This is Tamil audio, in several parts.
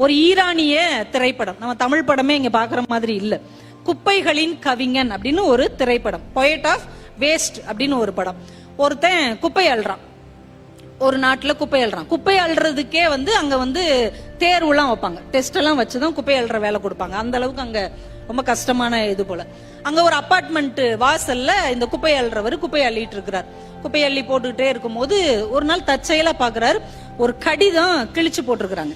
ஒரு ஈரானிய திரைப்படம், நம்ம தமிழ் படமே இங்க பாக்குற மாதிரி இல்ல. குப்பைகளின் கவிஞன் அப்படின்னு ஒரு திரைப்படம், பொயட் ஆஃப் வேஸ்ட் அப்படின்னு ஒரு படம். ஒருத்தன் குப்பை அள்ளுறான், ஒரு நாட்டுல குப்பை அள்ளுறான். குப்பை அள்ளுறதுக்கே அங்க தேர்வுலாம் வைப்பாங்க, டெஸ்ட் எல்லாம் வச்சுதான் குப்பை அள்ளுற வேலை கொடுப்பாங்க. அந்த அளவுக்கு அங்க ரொம்ப கஷ்டமான இது போல. அங்க ஒரு அபார்ட்மெண்ட் வாசல்ல இந்த குப்பை அள்ளுறவர் குப்பை அள்ளிட்டு இருக்கிறார். குப்பை அள்ளி போட்டுக்கிட்டே இருக்கும்போது ஒரு நாள் தற்செயலா பாக்குறாரு, ஒரு கடிதம் கிழிச்சு போட்டிருக்கிறாங்க.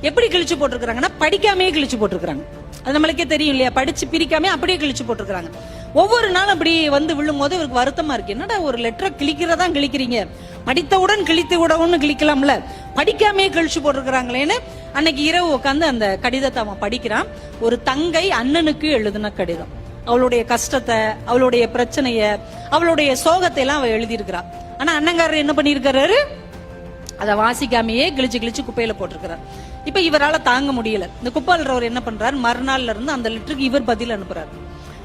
எப்படி கிழிச்சு போட்டிருக்காங்கன்னா, படிக்காமே கிழிச்சு போட்டிருக்காங்க. அது நம்மளுக்கே தெரியும் இல்லையா, படிச்சு பிரிக்காம அப்படியே கிழிச்சு போட்டிருக்காங்க. ஒவ்வொரு நாளும் அப்படி விழும் போது இவருக்கு வருத்தமா இருக்கு. என்னடா ஒரு லெட்டரை கிழிக்கிறதா கிழிக்கிறீங்க, படித்தவுடன் கிழித்து விடவும்னு கிழிக்கலாம்ல, படிக்காமே கிழிச்சு போட்டிருக்கிறாங்களேன்னு அன்னைக்கு இரவு உட்காந்து அந்த கடிதத்தை அவன் படிக்கிறான். ஒரு தங்கை அண்ணனுக்கு எழுதின கடிதம். அவளுடைய கஷ்டத்தை, அவளுடைய பிரச்சனைய, அவளுடைய சோகத்தை எல்லாம் அவ எழுதியிருக்கிறா. ஆனா அண்ணங்காரர் என்ன பண்ணிருக்காரு, அதை வாசிக்காமையே கிழிச்சு கிழிச்சு குப்பையில போட்டிருக்கிறார். இப்ப இவரால தாங்க முடியல. இந்த குப்பை அள்ளுறவர் என்ன பண்றாரு, மறுநாள்ல இருந்து அந்த லெட்டருக்கு இவர் பதில் அனுப்புறாரு.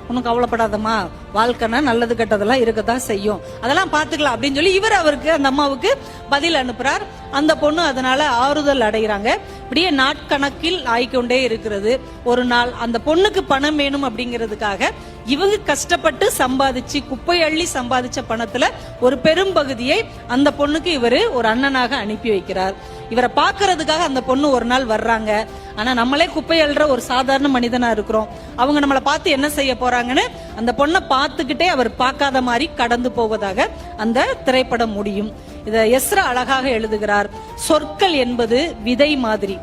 உனக்கு கவலைப்படாதம்மா, வாழ்க்கைனா நல்லது கெட்டதெல்லாம் இருக்கத்தான் செய்யும், அதெல்லாம் பாத்துக்கலாம் அப்படின்னு சொல்லி இவர் அவருக்கு, அந்த அம்மாவுக்கு பதில் அனுப்புறார். அந்த பொண்ணு அதனால ஆறுதல் அடைகிறாங்க. இப்படியே நாட்கணக்கில் ஆயிக்கொண்டே இருக்கிறது. ஒரு நாள் அந்த பொண்ணுக்கு பணம் வேணும் அப்படிங்கிறதுக்காக இவங்க கஷ்டப்பட்டு சம்பாதிச்சு, குப்பை அள்ளி சம்பாதிச்ச பணத்துல ஒரு பெரும் பகுதியை அந்த பொண்ணுக்கு இவரு ஒரு அண்ணனாக அனுப்பி வைக்கிறார். இவரை பாக்குறதுக்காக அந்த பொண்ணு ஒரு நாள் வர்றாங்க. ஆனா நம்மளே குப்பை அள்ளுற ஒரு சாதாரண மனிதனா இருக்கிறோம், அவங்க நம்மளை பார்த்து என்ன செய்ய போறாங்கன்னு அந்த பொண்ணை பார்த்துக்கிட்டே அவர் பார்க்காத மாதிரி கடந்து போவதாக அந்த திரைப்படம் முடியும். இத எஸ்ரா அழகாக எழுதுகிறார். சொற்கள் என்பது விதை மாதிரி,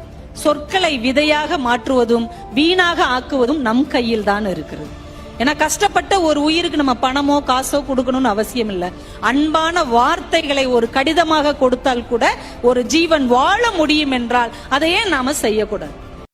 சொற்களை விதையாக மாற்றுவதும் வீணாக ஆக்குவதும் நம் கையில் தான் இருக்கிறது. ஏன்னா கஷ்டப்பட்ட ஒரு உயிருக்கு நம்ம பணமோ காசோ கொடுக்கணும்னு அவசியம் இல்லை. அன்பான வார்த்தைகளை ஒரு கடிதமாக கொடுத்தால் கூட ஒரு ஜீவன் வாழ முடியும் என்றால் அதையே நாம செய்யக்கூடாது.